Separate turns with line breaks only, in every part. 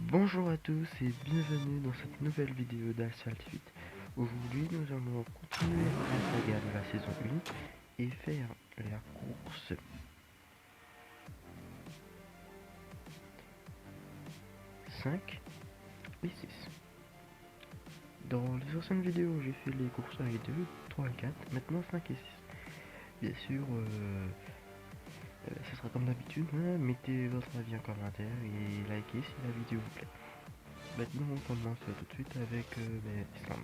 Bonjour à tous et bienvenue dans cette nouvelle vidéo d'Asphalt 8. Aujourd'hui nous allons continuer la saga de la saison 1 et faire la course 5 et 6. Dans les anciennes vidéos j'ai fait les courses 1 et 2, 3 et 4, maintenant 5 et 6. Bien sûr, ce sera comme d'habitude, hein, mettez votre avis en commentaire et likez si la vidéo vous plaît. Maintenant on commence tout de suite avec Islam.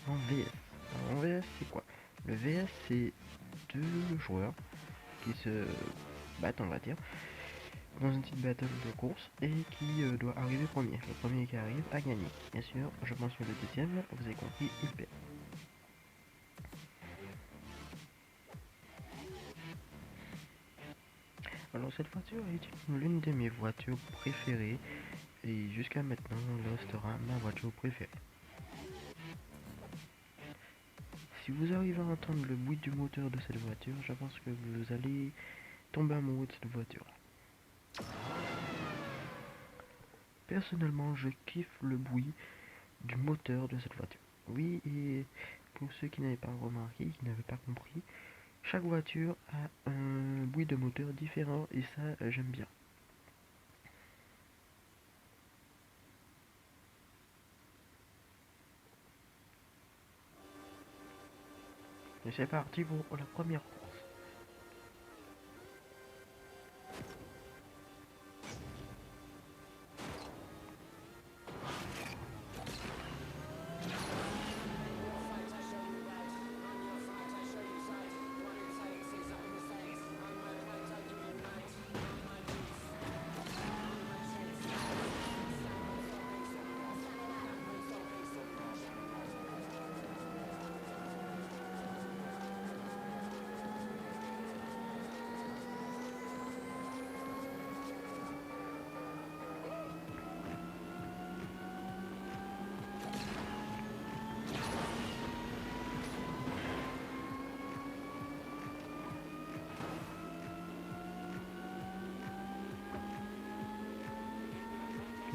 En VS. Alors, en VS, c'est quoi? Le VS, c'est deux joueurs qui se battent, on va dire, dans une petite battle de course et qui doit arriver premier. Le premier qui arrive a gagné. Bien sûr, je mentionne le deuxième, vous avez compris, il perd. Alors, cette voiture est l'une de mes voitures préférées et jusqu'à maintenant, restera ma voiture préférée. Si vous arrivez à entendre le bruit du moteur de cette voiture, je pense que vous allez tomber amoureux de cette voiture. Personnellement, je kiffe le bruit du moteur de cette voiture. Oui, et pour ceux qui n'avaient pas remarqué, qui n'avaient pas compris, chaque voiture a un bruit de moteur différent et ça, j'aime bien. Et c'est parti pour la première course.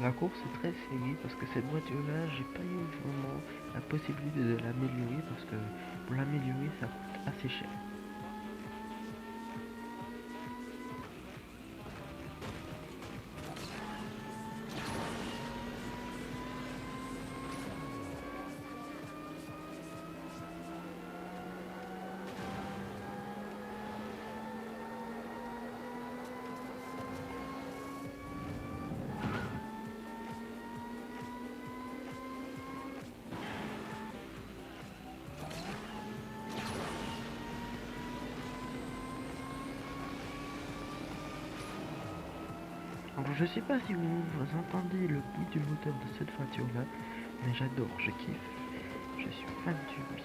La course est très serrée parce que cette voiture-là, j'ai pas eu vraiment la possibilité de l'améliorer parce que pour l'améliorer, ça coûte assez cher. Alors, je sais pas si vous entendez le bruit du moteur de cette voiture-là, mais j'adore, je kiffe, je suis fan du bruit.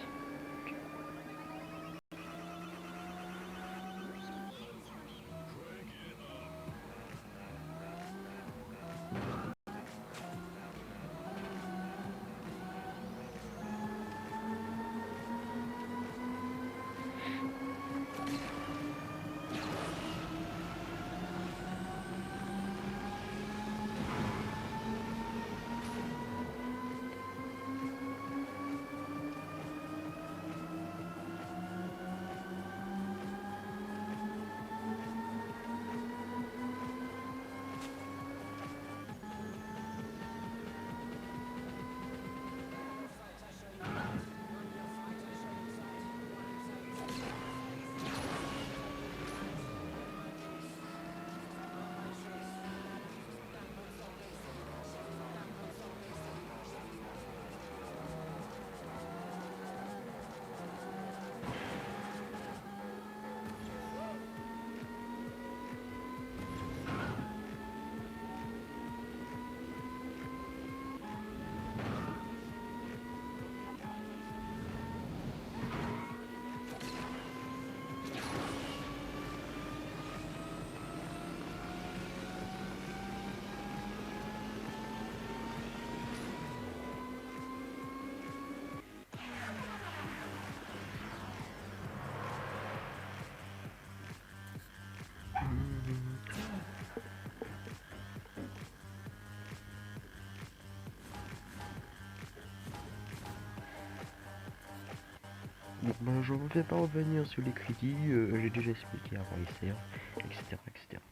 Donc ben, je ne vais pas revenir sur les crédits, j'ai déjà expliqué avant les servent, etc., etc.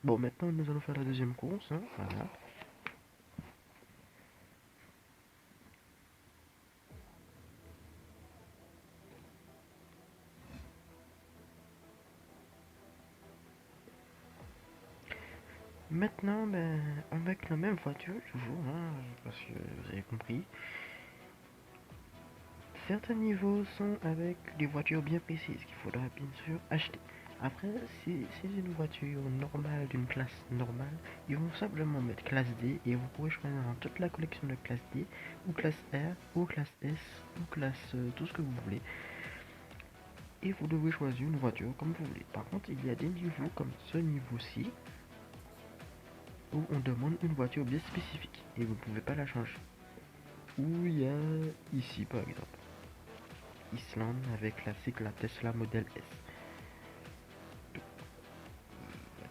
Bon, maintenant nous allons faire la deuxième course, hein, voilà. Maintenant, ben, avec la même voiture, toujours, hein, parce que vous avez compris, certains niveaux sont avec des voitures bien précises qu'il faudra bien sûr acheter. Après, si c'est une voiture normale, d'une classe normale, ils vont simplement mettre classe D et vous pourrez choisir dans toute la collection de classe D, ou classe R, ou classe S, ou classe tout ce que vous voulez. Et vous devez choisir une voiture comme vous voulez. Par contre, il y a des niveaux comme ce niveau-ci où on demande une voiture bien spécifique et vous ne pouvez pas la changer. Ou il y a ici par exemple, Islande avec la Tesla Model S. Donc,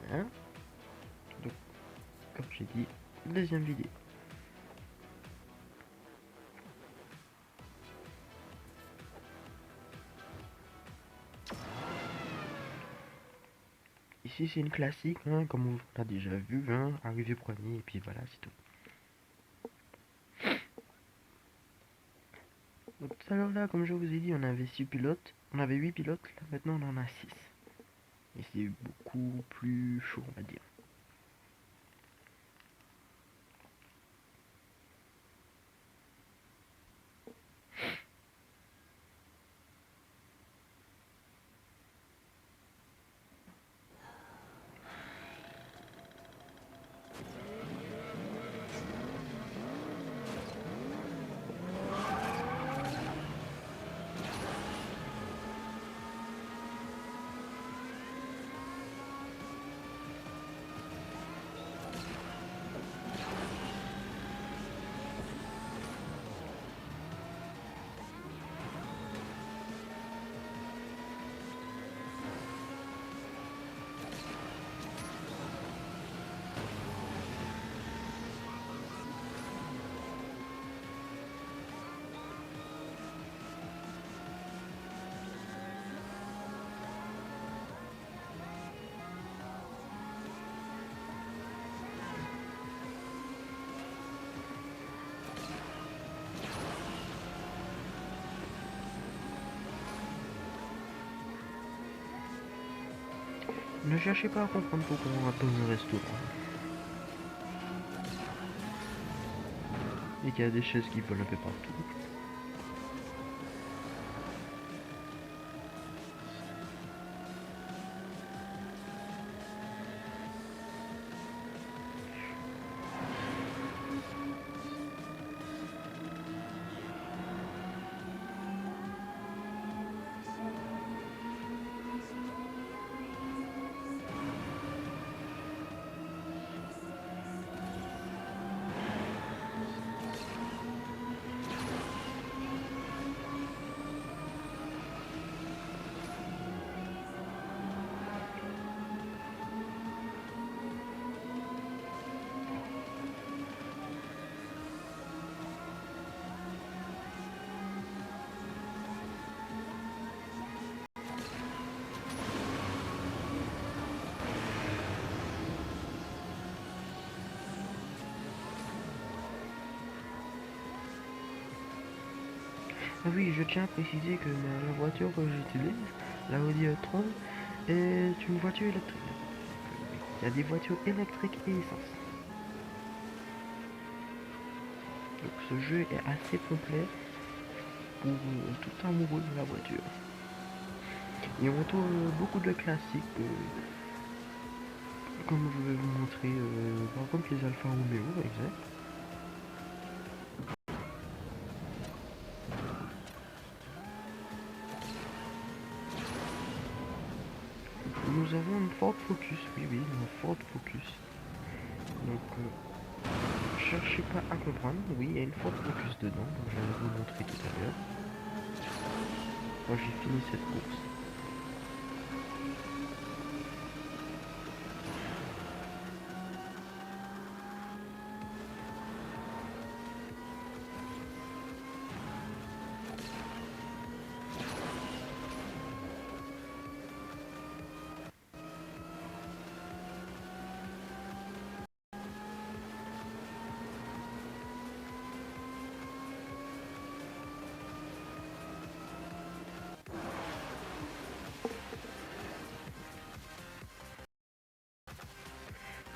voilà. Donc, comme j'ai dit, deuxième vidéo. Ici c'est une classique, hein, comme on l'a déjà vu, hein, arriver premier et puis voilà, c'est tout. Donc tout à l'heure là, comme je vous ai dit, on avait 6 pilotes, on avait 8 pilotes, là maintenant on en a 6. Et c'est beaucoup plus chaud on va dire. Ne cherchez pas à comprendre pourquoi on va dans un restaurant. Et qu'il y a des chaises qui volent un peu partout. Ah oui, je tiens à préciser que la voiture que j'utilise, la Audi e-tron, est une voiture électrique. Il y a des voitures électriques et essence. Donc ce jeu est assez complet pour tout amoureux de la voiture. Et on trouve beaucoup de classiques, comme je vais vous montrer, par exemple les Alfa Romeo, exact. Nous avons une Ford Focus, oui, une Ford Focus. Donc, cherchez pas à comprendre, oui, il y a une Ford Focus dedans, donc je vais vous montrer tout à l'heure. Moi j'ai fini cette course.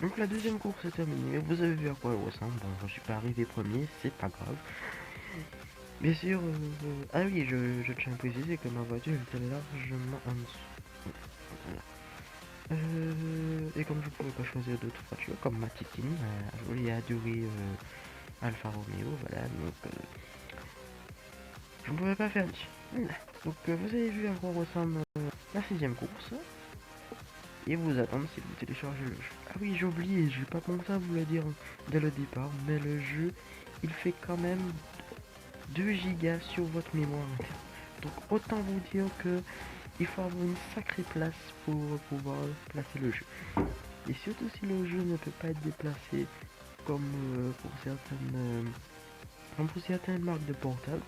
Donc la deuxième course est terminée, vous avez vu à quoi elle ressemble. Bon, je suis pas arrivé premier, c'est pas grave. Bien sûr, ah oui, je tiens à préciser que ma voiture était largement en dessous. Voilà. Et comme je pouvais pas choisir d'autres voitures, comme ma Titine, je voulais adorer Alfa Romeo, voilà, donc je ne pouvais pas faire mieux. Donc vous avez vu à quoi ressemble la sixième course, et vous attendre si vous téléchargez le jeu. Ah oui, j'ai oublié, j'ai pas pensé à vous le dire dès le départ, mais le jeu, il fait quand même 2 gigas sur votre mémoire interne. Donc autant vous dire que il faut avoir une sacrée place pour pouvoir placer le jeu. Et surtout si le jeu ne peut pas être déplacé comme comme pour certaines marques de portable.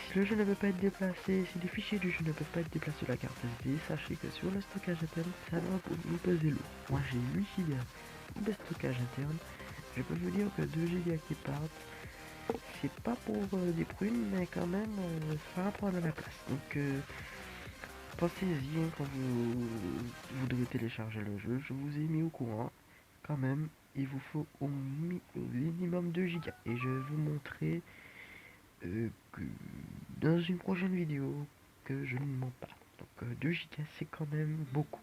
Si le jeu ne peut pas être déplacé, si les fichiers du jeu ne peuvent pas être déplacés sur la carte SD, sachez que sur le stockage interne, ça va vous peser lourd. Moi j'ai 8 Go de stockage interne. Je peux vous dire que 2 Go qui partent, c'est pas pour des prunes, mais quand même, ça va prendre de la place. Donc pensez-y quand vous devez télécharger le jeu. Je vous ai mis au courant. Quand même, il vous faut au minimum 2 Go. Et je vais vous montrer que dans une prochaine vidéo que je ne mens pas. Donc 2 Go c'est quand même beaucoup.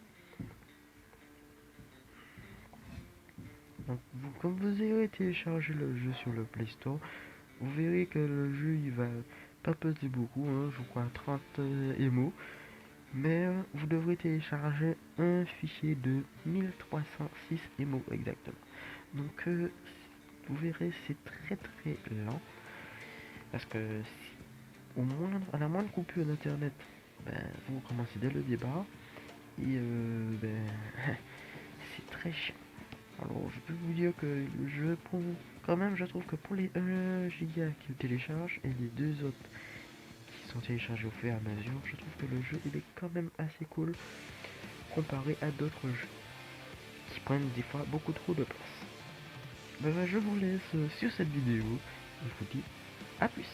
Donc comme vous avez téléchargé le jeu sur le Play Store, vous verrez que le jeu il va pas peser beaucoup, hein, je crois 30 MO. Mais vous devrez télécharger un fichier de 1306 MO exactement. Donc vous verrez c'est très très lent. Parce que à la moindre coupure d'internet, ben, vous commencez dès le départ. Et ben, c'est très chiant. Alors je peux vous dire que le jeu, quand même je trouve que pour les 1 giga qu'il télécharge et les deux autres qui sont téléchargés au fur et à mesure, je trouve que le jeu il est quand même assez cool comparé à d'autres jeux qui prennent des fois beaucoup trop de place. Ben, je vous laisse sur cette vidéo. Je vous dis à plus.